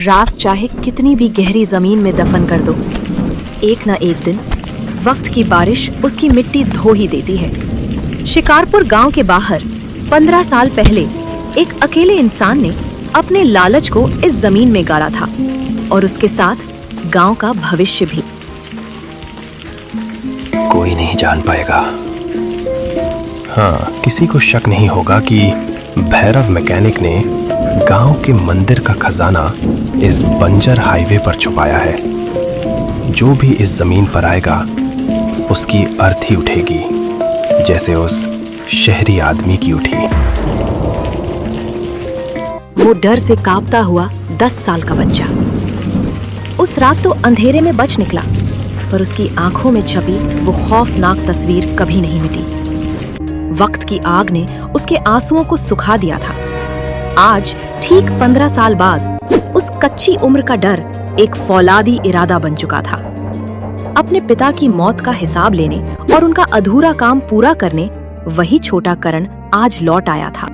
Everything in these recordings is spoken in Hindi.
रास चाहे कितनी भी गहरी जमीन में दफन कर दो, एक न एक दिन वक्त की बारिश उसकी मिट्टी धो ही देती है। शिकारपुर गांव के बाहर 15 साल पहले एक अकेले इंसान ने अपने लालच को इस जमीन में गाड़ा था और उसके साथ गांव का भविष्य भी। कोई नहीं जान पाएगा। हाँ, किसी को शक नहीं होगा कि भैरव मैकेनिक ने गांव के मंदिर का खजाना इस बंजर हाईवे पर छुपाया है। जो भी इस जमीन पर आएगा उसकी अर्थी उठेगी जैसे उस शहरी आदमी की उठी। वो डर से कांपता हुआ 10 साल का बच्चा उस रात तो अंधेरे में बच निकला, पर उसकी आंखों में छपी वो खौफनाक तस्वीर कभी नहीं मिटी। वक्त की आग ने उसके आंसुओं को सुखा दिया था। आज ठीक 15 साल बाद उस कच्ची उम्र का डर एक फौलादी इरादा बन चुका था। अपने पिता की मौत का हिसाब लेने और उनका अधूरा काम पूरा करने वही छोटा करण आज लौट आया था।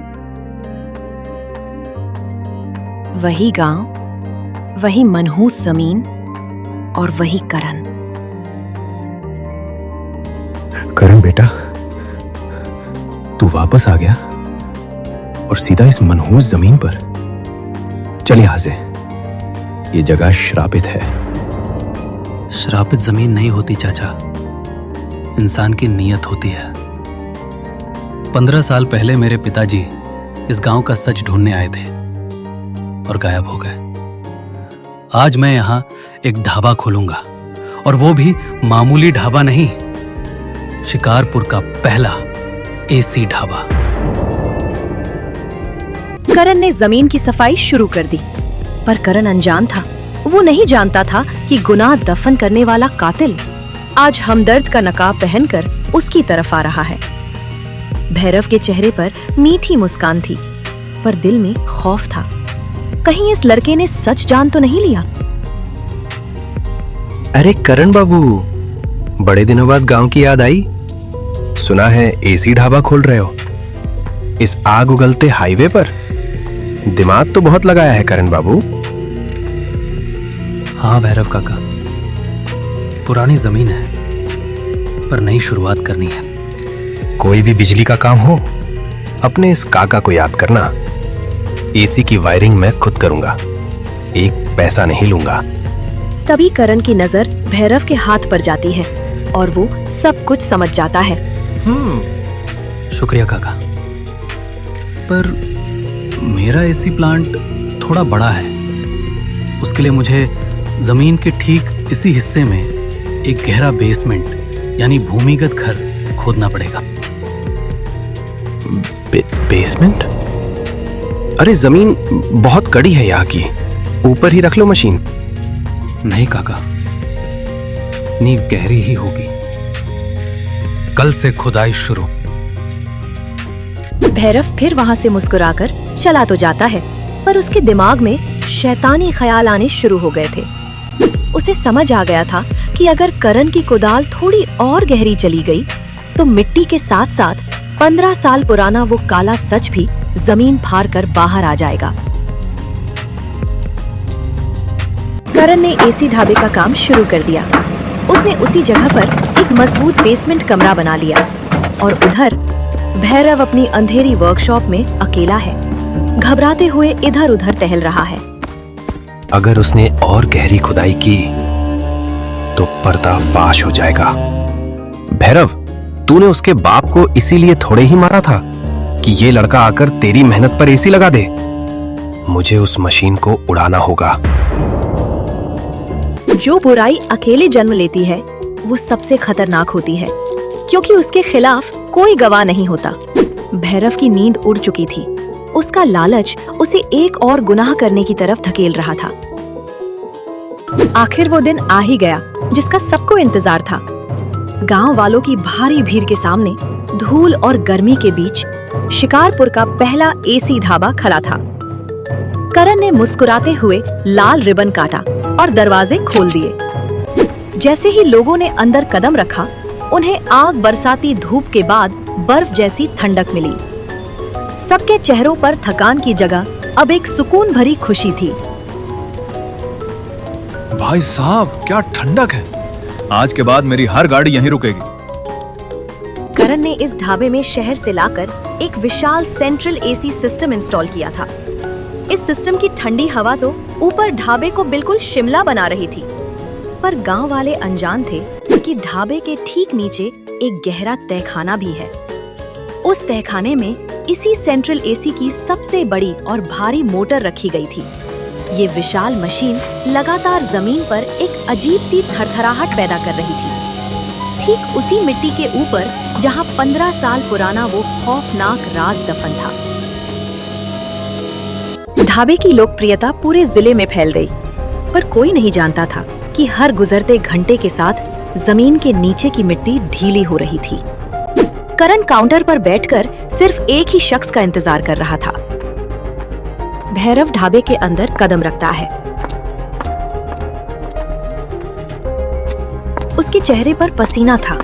वही गांव, वही मनहूस जमीन और वही करण। करण बेटा, तू वापस आ गया और सीधा इस मनहूस जमीन पर। चल यहां से, ये जगह श्रापित है। श्रापित जमीन नहीं होती चाचा, इंसान की नीयत होती है। 15 साल पहले मेरे पिताजी इस गांव का सच ढूंढने आए थे और गायब हो गए। आज मैं यहां एक ढाबा खोलूंगा, और वो भी मामूली ढाबा नहीं, शिकारपुर का पहला एसी ढाबा। करण ने जमीन की सफाई शुरू कर दी, पर करण अनजान था। वो नहीं जानता था कि गुनाह दफन करने वाला कातिल आज हमदर्द का नकाब पहनकर उसकी तरफ आ रहा है। भैरव के चेहरे पर मीठी मुस्कान थी, पर दिल में खौफ था। कहीं इस लड़के ने सच जान तो नहीं लिया। अरे करण बाबू, बड़े दिनों बाद गांव की याद आई। सुना है एसी ढाबा खोल रहे हो इस आग उगलते हाईवे पर। दिमाग तो बहुत लगाया है करण बाबू। हाँ भैरव काका, पुरानी जमीन है, पर नई शुरुआत करनी है। कोई भी बिजली का काम हो, अपने इस काका को याद करना। एसी की वायरिंग मैं खुद करूंगा, एक पैसा नहीं लूंगा। तभी करण की नजर भैरव के हाथ पर जाती है और वो सब कुछ समझ जाता है। शुक्रिया काका, पर मेरा एसी प्लांट थोड़ा बड़ा है। उसके लिए मुझे जमीन के ठीक इसी हिस्से में एक गहरा बेसमेंट यानी भूमिगत घर खोदना पड़ेगा। बेसमेंट? अरे जमीन बहुत कड़ी है यहाँ की, ऊपर ही रख लो मशीन। नहीं काका, नींव गहरी ही होगी। कल से खुदाई शुरू। भैरव फिर वहां से मुस्कुराकर चला तो जाता है, पर उसके दिमाग में शैतानी ख्याल आने शुरू हो गए थे। उसे समझ आ गया था कि अगर करण की कुदाल थोड़ी और गहरी चली गई तो मिट्टी के साथ साथ 15 साल पुराना वो काला सच भी जमीन फाड़ कर बाहर आ जाएगा। करण ने एसी ढाबे का काम शुरू कर दिया। उसने उसी जगह पर एक मजबूत बेसमेंट कमरा बना लिया और उधर भैरव अपनी अंधेरी वर्कशॉप में अकेला है, घबराते हुए इधर उधर टहल रहा है। अगर उसने और गहरी खुदाई की तो पर्दाफाश हो जाएगा। भैरव, तूने उसके बाप को इसीलिए थोड़े ही मारा था कि ये लड़का आकर तेरी मेहनत पर एसी लगा दे। मुझे उस मशीन को उड़ाना होगा। जो बुराई अकेले जन्म लेती है वो सबसे खतरनाक होती है, क्योंकि उसके खिलाफ कोई गवाह नहीं होता। भैरव की नींद उड़ चुकी थी। उसका लालच उसे एक और गुनाह करने की तरफ धकेल रहा था। आखिर वो दिन आ ही गया जिसका सबको इंतजार था। गांव वालों की भारी भीड़ के सामने धूल और गर्मी के बीच शिकारपुर का पहला एसी ढाबा खड़ा था। करण ने मुस्कुराते हुए लाल रिबन काटा और दरवाजे खोल दिए। जैसे ही लोगों ने अंदर कदम रखा, उन्हें आग बरसाती धूप के बाद बर्फ जैसी ठंडक मिली। सबके चेहरों पर थकान की जगह अब एक सुकून भरी खुशी थी। भाई साहब क्या ठंडक है। आज के बाद मेरी हर गाड़ी यहीं रुकेगी। करण ने इस ढाबे में शहर से लाकर एक विशाल सेंट्रल एसी सिस्टम इंस्टॉल किया था। इस सिस्टम की ठंडी हवा तो ऊपर ढाबे को बिल्कुल शिमला बना रही थी, पर गांव वाले अनजान थे कि ढाबे के ठीक नीचे एक गहरा तहखाना भी है। उस तहखाने में इसी सेंट्रल एसी की सबसे बड़ी और भारी मोटर रखी गई थी। ये विशाल मशीन लगातार जमीन पर एक अजीब सी थरथराहट पैदा कर रही थी, ठीक उसी मिट्टी के ऊपर जहां 15 साल पुराना वो खौफनाक राज दफन था। ढाबे की लोकप्रियता पूरे जिले में फैल गई, पर कोई नहीं जानता था कि हर गुजरते घंटे के साथ जमीन के नीचे की मिट्टी ढीली हो रही थी। करण काउंटर पर बैठकर सिर्फ एक ही शख्स का इंतजार कर रहा था। भैरव ढाबे के अंदर कदम रखता है। उसके चेहरे पर पसीना था।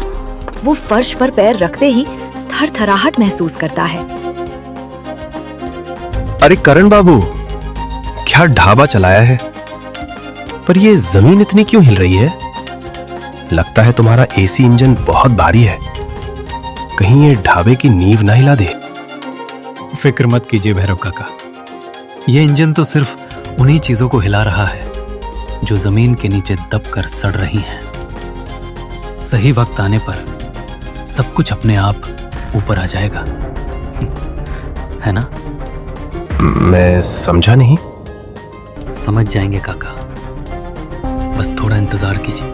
वो फर्श पर पैर रखते ही थरथराहट महसूस करता है। अरे करण बाबू, क्या ढाबा चलाया है? पर ये जमीन इतनी क्यों हिल रही है? लगता है तुम्हारा एसी इंजन बहुत भारी है। कहीं ये ढाबे की नींव ना हिला दे। फिक्र मत कीजिए भैरव काका, ये इंजन तो सिर्फ उन्हीं चीजों को हिला रहा है जो जमीन के नीचे दबकर सड़ रही हैं। सही वक्त आने पर सब कुछ अपने आप ऊपर आ जाएगा, है ना? मैं समझा नहीं। समझ जाएंगे काका, बस थोड़ा इंतजार कीजिए।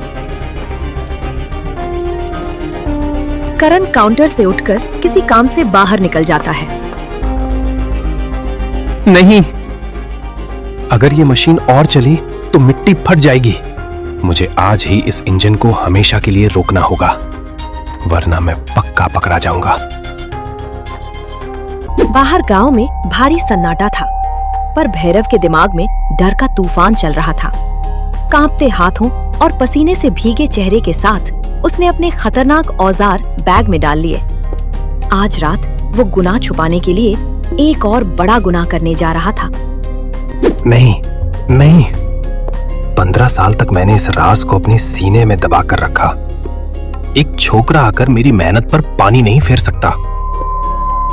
करण काउंटर से उठकर किसी काम से बाहर निकल जाता है। नहीं, अगर ये मशीन और चली तो मिट्टी फट जाएगी। मुझे आज ही इस इंजन को हमेशा के लिए रोकना होगा, वरना मैं पक्का पकड़ा जाऊंगा। बाहर गांव में भारी सन्नाटा था, पर भैरव के दिमाग में डर का तूफान चल रहा था। कांपते हाथों और पसीने से भीगे चेहरे के साथ उसने अपने खतरनाक औजार बैग में डाल लिए। आज रात वो गुनाह छुपाने के लिए एक और बड़ा गुनाह करने जा रहा था। नहीं नहीं, 15 साल तक मैंने इस राज को अपने सीने में दबा कर रखा। एक छोकरा आकर मेरी मेहनत पर पानी नहीं फेर सकता।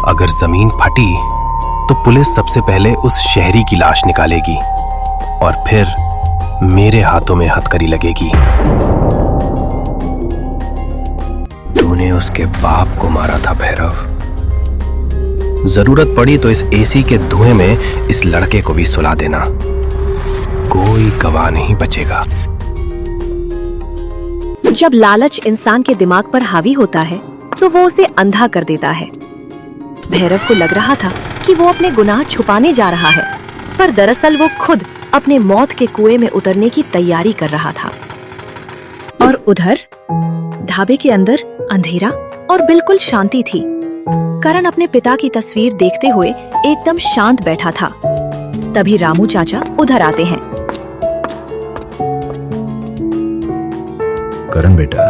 अगर जमीन फटी तो पुलिस सबसे पहले उस शहरी की लाश निकालेगी और फिर मेरे हाथों में हथकड़ी लगेगी। तूने उसके बाप को मारा था भैरव। जरूरत पड़ी तो इस एसी के धुएं में इस लड़के को भी सुला देना। कोई गवाह नहीं बचेगा। जब लालच इंसान के दिमाग पर हावी होता है तो वो उसे अंधा कर देता है। भैरव को लग रहा था कि वो अपने गुनाह छुपाने जा रहा है, पर दरअसल वो खुद अपने मौत के कुएं में उतरने की तैयारी कर रहा था। और उधर ढाबे के अंदर अंधेरा और बिल्कुल शांति थी। करण अपने पिता की तस्वीर देखते हुए एकदम शांत बैठा था। तभी रामू चाचा उधर आते हैं। करण बेटा,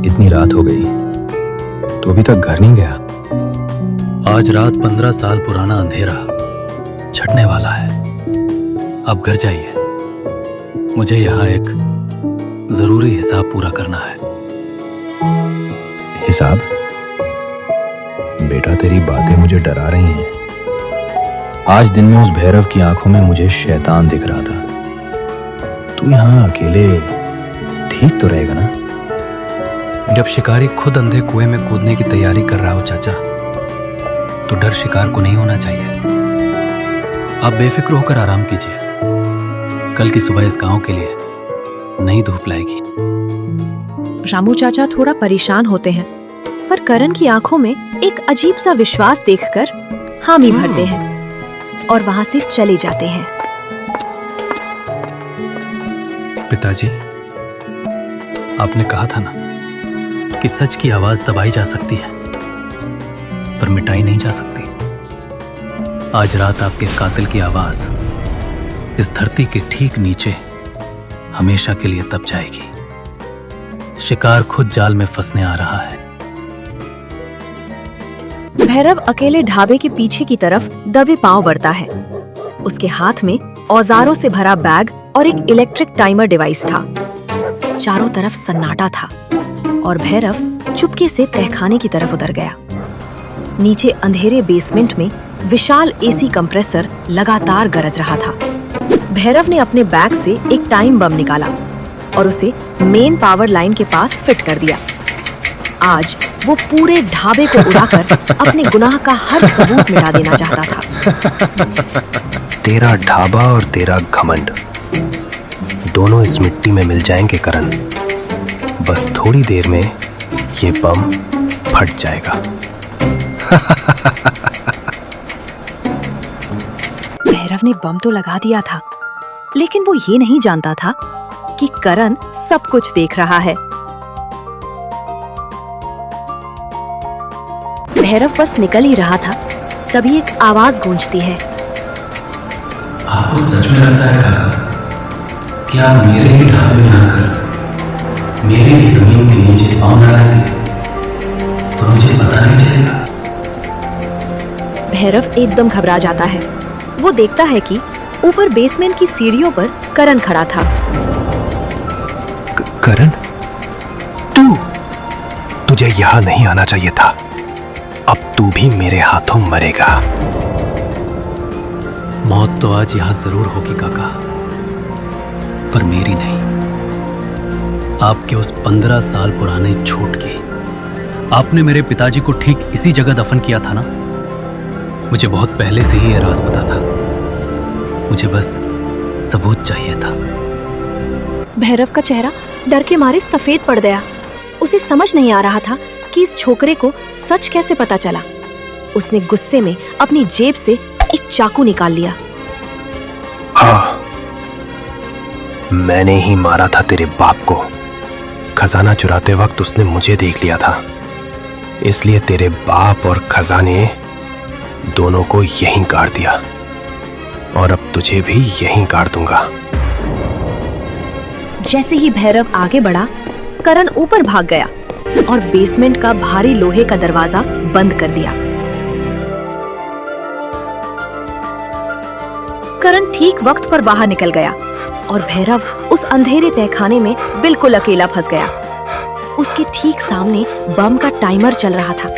इतनी रात हो गई तो अभी तक घर नहीं गया? आज रात 15 साल पुराना अंधेरा छटने वाला है। अब घर जाइए, मुझे यहाँ एक जरूरी हिसाब पूरा करना है। हिसाब? बेटा तेरी बातें मुझे डरा रही हैं। आज दिन में उस भैरव की आंखों में मुझे शैतान दिख रहा था। तू यहाँ अकेले ठीक तो रहेगा ना? जब शिकारी खुद अंधे कुएं में कूदने की तैयारी कर रहा हो चाचा, तो डर शिकार को नहीं होना चाहिए। आप बेफिक्र होकर आराम कीजिए। कल की सुबह इस गांव के लिए नई धूप लाएगी। रामू चाचा थोड़ा परेशान होते हैं, पर करण की आंखों में एक अजीब सा विश्वास देखकर हामी भरते हैं और वहां से चले जाते हैं। पिताजी, आपने कहा था ना कि सच की आवाज दबाई जा सकती है पर मिटाई नहीं जा सकती। आज रात आपके कातिल की आवाज इस धरती के ठीक नीचे हमेशा के लिए दब जाएगी। शिकार खुद जाल में फंसने आ रहा है। भैरव अकेले ढाबे के पीछे की तरफ दबे पांव बढ़ता है। उसके हाथ में औजारों से भरा बैग और एक इलेक्ट्रिक टाइमर डिवाइस था। चारों तरफ सन्नाटा था और भैरव चुपके से तहखाने की तरफ उतर गया। नीचे अंधेरे बेसमेंट में विशाल एसी कंप्रेसर लगातार गरज रहा था। भैरव ने अपने बैग से एक टाइम बम निकाला और उसे मेन पावर लाइन के पास फिट कर दिया। आज वो पूरे ढाबे को उड़ाकर अपने गुनाह का हर सबूत मिटा देना चाहता था। तेरा ढाबा और तेरा घमंड दोनों इस मिट्टी में मिल जाएंगे करण। बस थोड़ी देर में ये बम फट जाएगा। भैरव ने बम तो लगा दिया था, लेकिन वो ये नहीं जानता था कि करण सब कुछ देख रहा है। भैरव बस निकल ही रहा था, तभी एक आवाज गूंजती है। आपको सच में लगता है काका कि आप मेरे ही ढाबे में आकर मेरी ही जमीन के नीचे पांव लगाएंगे तो मुझे पता नहीं चलेगा? भैरव एकदम घबरा जाता है। वो देखता है कि ऊपर बेसमेंट की सीढ़ियों पर करण खड़ा था। करण, तुझे यहां नहीं आना चाहिए था। अब तू भी मेरे हाथों मरेगा। मौत तो आज यहां जरूर होगी काका, पर मेरी नहीं। आपके उस 15 साल पुराने झूठ के आपने मेरे पिताजी को ठीक इसी जगह दफन किया था ना। मुझे बहुत पहले से ही यह राज पता था। मुझे बस सबूत चाहिए था। भैरव का चेहरा डर के मारे सफेद पड़ गया। उसे समझ नहीं आ रहा था कि इस छोकरे को सच कैसे पता चला। उसने गुस्से में अपनी जेब से एक चाकू निकाल लिया। हाँ, मैंने ही मारा था तेरे बाप को। खजाना चुराते वक्त उसने मुझे देख लिया था, इसलिए तेरे बाप और खजाने दोनों को यहीं गाड़ दिया और अब तुझे भी यहीं गाड़ दूंगा। जैसे ही भैरव आगे बढ़ा, करण ऊपर भाग गया और बेसमेंट का भारी लोहे का दरवाजा बंद कर दिया। करण ठीक वक्त पर बाहर निकल गया और भैरव उस अंधेरे तहखाने में बिल्कुल अकेला फंस गया। उसके ठीक सामने बम का टाइमर चल रहा था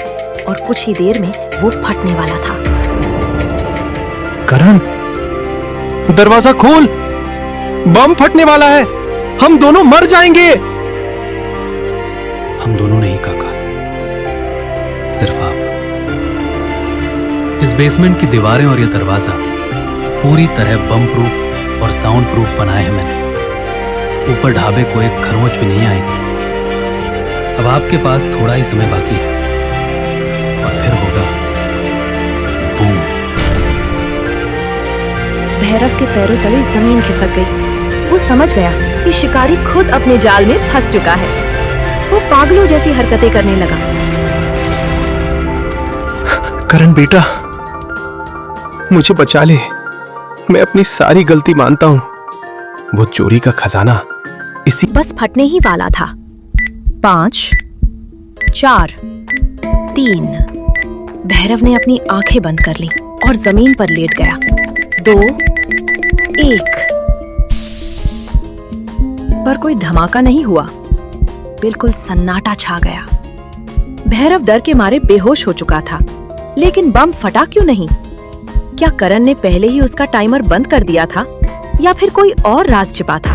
और कुछ ही देर में वो फटने वाला था। करण, दरवाजा खोल, बम फटने वाला है, हम दोनों मर जाएंगे। हम दोनों नहीं काका, सिर्फ आप। इस बेसमेंट की दीवारें और यह दरवाजा पूरी तरह बम प्रूफ और साउंड प्रूफ बनाए हैं मैंने। ऊपर ढाबे को एक खरोंच भी नहीं आएगी। अब आपके पास थोड़ा ही समय बाकी है और फिर होगा बूम। भैरव के पैरों तले जमीन खिसक गई। वो समझ गया कि शिकारी खुद अपने जाल में फंस चुका है। वो पागलों जैसी हरकतें करने लगा। करण बेटा, मुझे बचा ले। मैं अपनी सारी गलती मानता हूं। वो चोरी का खजाना इसी बस फटने ही वाला था। 5, 4, 3। भैरव ने अपनी आंखें बंद कर ली और जमीन पर लेट गया। 2, 1। पर कोई धमाका नहीं हुआ। बिल्कुल सन्नाटा छा गया। भैरव डर के मारे बेहोश हो चुका था, लेकिन बम फटा क्यों नहीं? क्या करण ने पहले ही उसका टाइमर बंद कर दिया था या फिर कोई और राज छिपा था?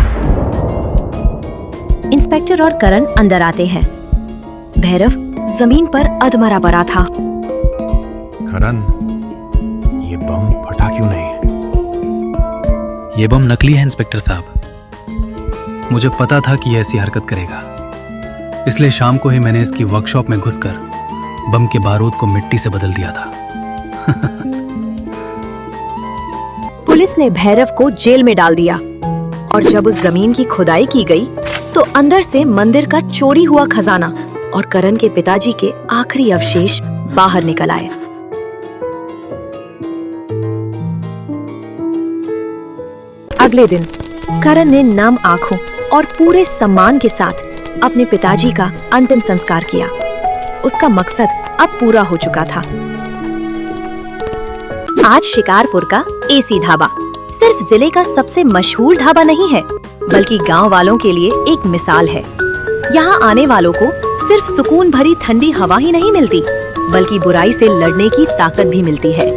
इंस्पेक्टर और करण अंदर आते हैं। भैरव जमीन पर अधमरा पड़ा था। करण, ये बम फटा क्यों नहीं? ये बम नकली है इंस्पेक्टर साहब। मुझे पता था कि ये ऐसी हरकत करेगा, इसलिए शाम को ही मैंने इसकी वर्कशॉप में घुसकर बम के बारूद को मिट्टी से बदल दिया था। पुलिस ने भैरव को जेल में डाल दिया और जब उस जमीन की खुदाई की गई तो अंदर से मंदिर का चोरी हुआ खजाना और करण के पिताजी के आखिरी अवशेष बाहर निकल आए। अगले दिन करण ने नम आंखों और पूरे सम्मान के साथ अपने पिताजी का अंतिम संस्कार किया। उसका मकसद अब पूरा हो चुका था। आज शिकारपुर का एसी ढाबा सिर्फ जिले का सबसे मशहूर ढाबा नहीं है, बल्कि गांव वालों के लिए एक मिसाल है। यहाँ आने वालों को सिर्फ सुकून भरी ठंडी हवा ही नहीं मिलती, बल्कि बुराई से लड़ने की ताकत भी मिलती है।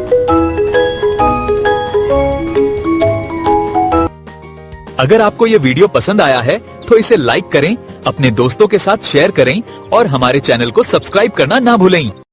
अगर आपको ये वीडियो पसंद आया है तो इसे लाइक करें, अपने दोस्तों के साथ शेयर करें और हमारे चैनल को सब्सक्राइब करना ना भूलें।